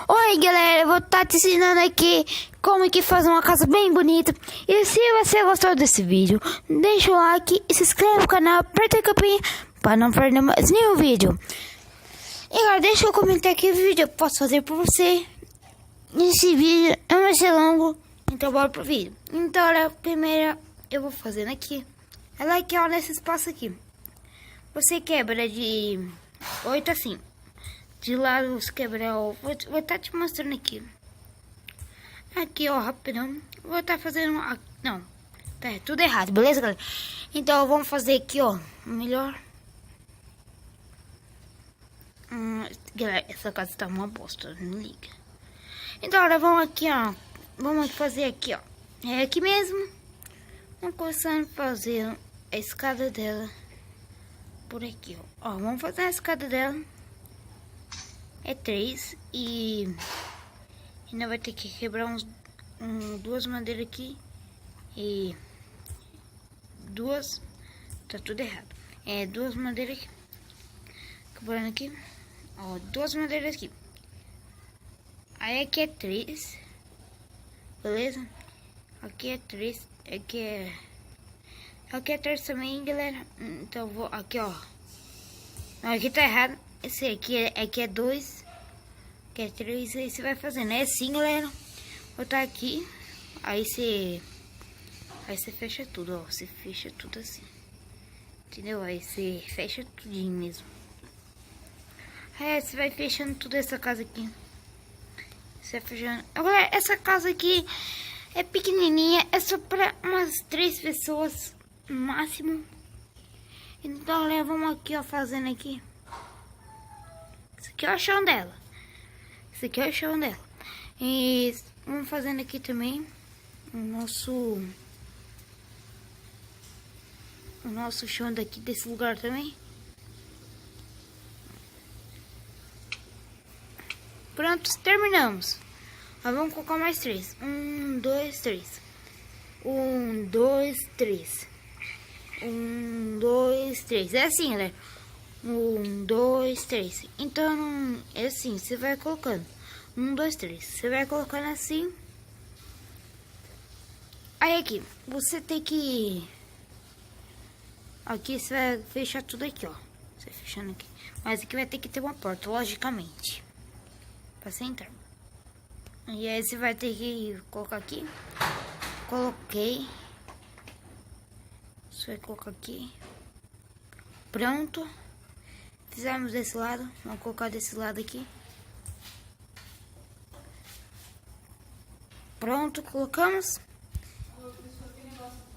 Oi galera, eu vou estar te ensinando aqui como que faz uma casa bem bonita. E se você gostou desse vídeo, deixa o like e se inscreve no canal, aperta a campinha para não perder mais nenhum vídeo. E agora deixa eu comentar aqui o vídeo eu posso fazer para você. Esse vídeo não vai ser longo, então bora pro vídeo. Então olha, primeiro eu vou fazendo aqui. Ela aqui ó, nesse espaço aqui. Você quebra de 8 assim. De lado você quebra, ó, vou estar te mostrando aqui. Aqui, ó, rapidão. Vou estar fazendo, não, tá tudo errado, beleza, galera? Então, vamos fazer aqui, ó, melhor. Galera, essa casa tá uma bosta, não liga. Então, agora vamos aqui, ó. Vamos fazer aqui, ó. É aqui mesmo. Vamos começando a fazer a escada dela. Por aqui, ó. Ó, vamos fazer a escada dela. É 3 e ainda vai ter que quebrar duas madeiras aqui e duas, tá tudo errado, é duas madeiras aqui, quebrando aqui, ó, duas madeiras aqui, aí aqui é 3, beleza, aqui é 3, aqui é 3 também, galera, então vou, aqui ó, não, aqui tá errado. Esse aqui é 2, que é 3, aí você vai fazendo. É assim, galera. Vou botar aqui. Aí você fecha tudo, ó. Você fecha tudo assim. Entendeu? Aí você fecha tudinho mesmo. Aí você vai fechando tudo essa casa aqui. Você vai fechando. Agora, essa casa aqui é pequenininha. É só pra umas 3 pessoas no máximo. Então, galera, vamos aqui, ó, fazendo aqui. Esse aqui é o chão dela. Esse aqui é o chão dela. E vamos fazendo aqui também o nosso chão daqui desse lugar também. Pronto, terminamos. Agora vamos colocar mais 3. 1, 2, 3. 1, 2, 3. 1, 2, 3. É assim, galera. 1, 2, 3. Então, é assim, você vai colocando. 1, 2, 3. Você vai colocando assim. Aí aqui, você tem que... Aqui você vai fechar tudo aqui, ó. Você fechando aqui. Mas aqui vai ter que ter uma porta, logicamente. Pra você entrar. E aí você vai ter que colocar aqui. Coloquei. Você vai colocar aqui. Pronto. Fizemos desse lado, vamos colocar desse lado aqui. Pronto, colocamos.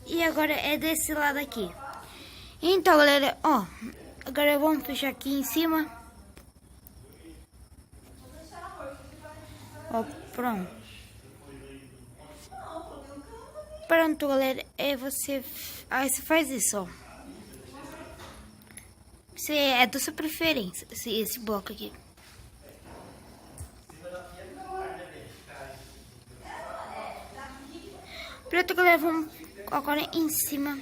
E agora é desse lado aqui. Então, galera, ó, agora vamos fechar aqui em cima. Ó, pronto. Pronto, galera, aí você faz isso, ó. É da sua preferência, esse bloco aqui. Pronto, galera, vamos agora em cima.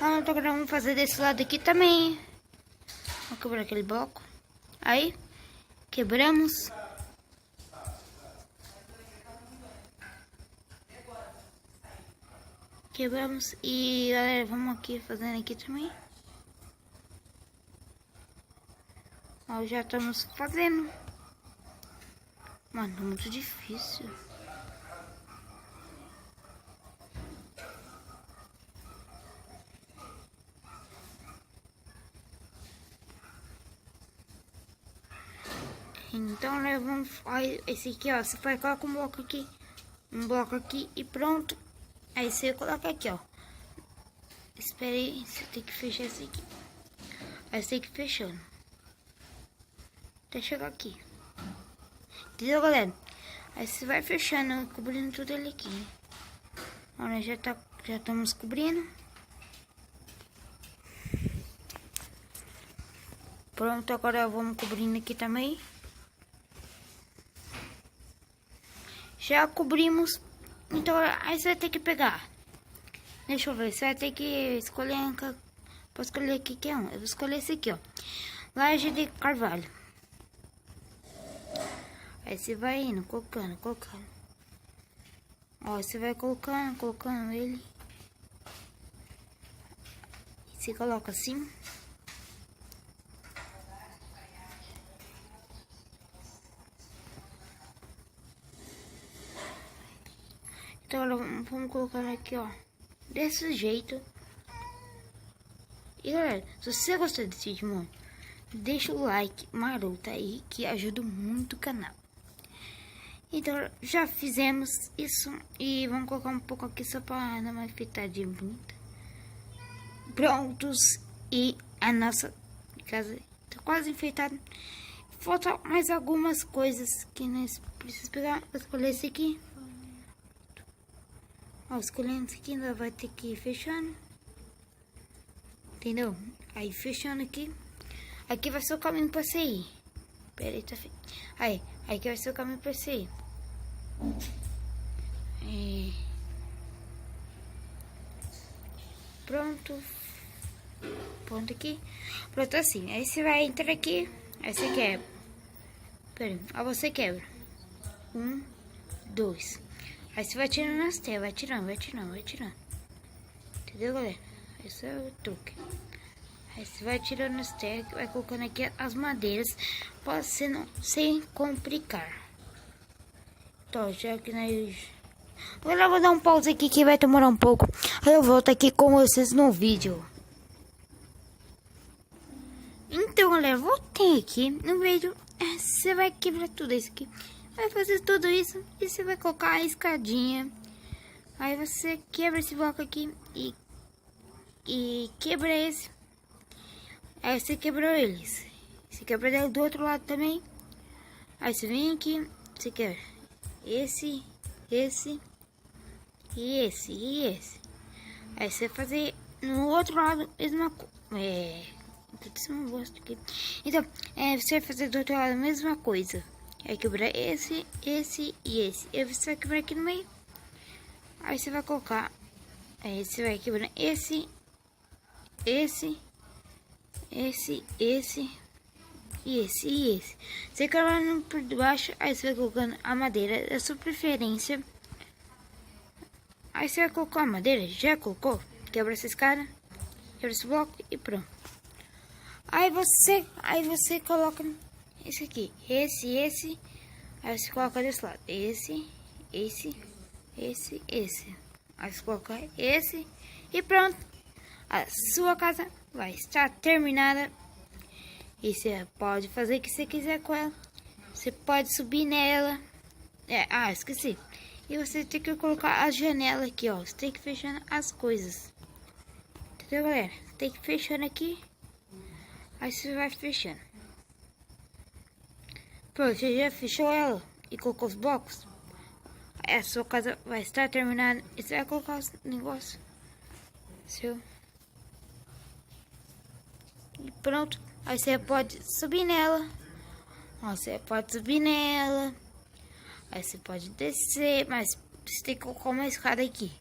Agora vamos fazer desse lado aqui também. Vamos quebrar aquele bloco. Aí, quebramos. Quebramos e galera, vamos aqui fazendo aqui também. Ó, já estamos fazendo. Mano, muito difícil. Então, né, vamos... Esse aqui, ó, você vai colocar um bloco aqui e pronto. Aí você coloca aqui, ó. Espera aí, você tem que fechar esse aqui. Aí você tem que ir fechando. Até chegar aqui. Entendeu, galera? Aí você vai fechando, cobrindo tudo ele aqui. Agora já estamos cobrindo. Pronto, agora vamos cobrindo aqui também. Já cobrimos Então, aí você vai ter que pegar. Deixa eu ver, você vai ter que escolher. Posso escolher aqui que é um. Eu vou escolher esse aqui, ó. Laje de carvalho. Aí você vai indo, colocando. Ó, você vai colocando ele. Você coloca assim. Então agora vamos colocar aqui, ó. Desse jeito. E galera, se você gostou desse vídeo, mano, deixa o like maroto aí, que ajuda muito o canal. Então já fizemos isso. E vamos colocar um pouco aqui só pra dar uma enfeitadinha bonita. Prontos. E a nossa casa tá quase enfeitada. Falta mais algumas coisas que nós precisamos pegar. Vou escolher esse aqui. Ó, escolhendo esse aqui, ainda vai ter que ir fechando. Entendeu? Aí fechando aqui. Aqui vai ser o caminho pra você ir. Pera aí, tá feio. Aí aqui vai ser o caminho pra você ir. Pronto. Ponto aqui. Pronto assim. Aí você vai entrar aqui. Aí você quebra. Pera aí. Aí você quebra. 1, 2. Aí você vai tirando as telas. Vai tirando. Entendeu, galera? Esse é o truque. Aí você vai tirando as telas. Vai colocando aqui as madeiras. Pra você não sem complicar. Então, já que nós... Agora eu vou dar um pause aqui que vai demorar um pouco. Aí eu volto aqui com vocês no vídeo. Então, galera, voltei aqui no vídeo. Você vai quebrar tudo isso aqui. Vai fazer tudo isso. E você vai colocar a escadinha. Aí você quebra esse bloco aqui. E quebra esse. Aí você quebrou eles. Você quebra dele do outro lado também. Aí você vem aqui. Você quebra esse e esse. Aí você vai fazer no outro lado mesma coisa. Então, você vai fazer do outro lado a mesma coisa. Aí quebrar esse e esse. Aí você vai quebrar aqui no meio. Aí você vai colocar. Aí você vai quebrar esse. E esse. Você quebrando por baixo. Aí você vai colocando a madeira da sua preferência. Aí você vai colocar a madeira. Já colocou? Quebra essa escada. Quebra esse bloco e pronto. Aí você coloca esse aqui. Esse. Aí você coloca desse lado. Esse. Aí você coloca esse. E pronto. A sua casa vai estar terminada. E você pode fazer o que você quiser com ela. Você pode subir nela. Esqueci. E você tem que colocar a janela aqui, ó. Você tem que fechando as coisas. Entendeu, galera? Tem que ir fechando aqui. Aí você vai fechando. Pronto, você já fechou ela e colocou os blocos. Aí a sua casa vai estar terminada. E você vai colocar os negócios. Seu. E pronto. Aí você pode subir nela. Ó, você pode subir nela. Aí você pode descer. Mas você tem que colocar uma escada aqui.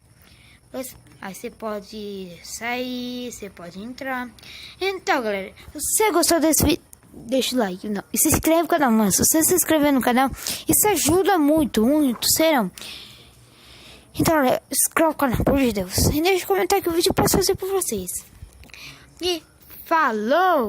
Aí você pode sair. Você pode entrar. Então, galera, se você gostou desse vídeo, deixa o like. Não. E se inscreve no canal, mano. Se você se inscrever no canal, isso ajuda muito, serão. Então, galera, inscreva no canal, por Deus. E deixa um comentário que o vídeo eu posso fazer por vocês. E falou!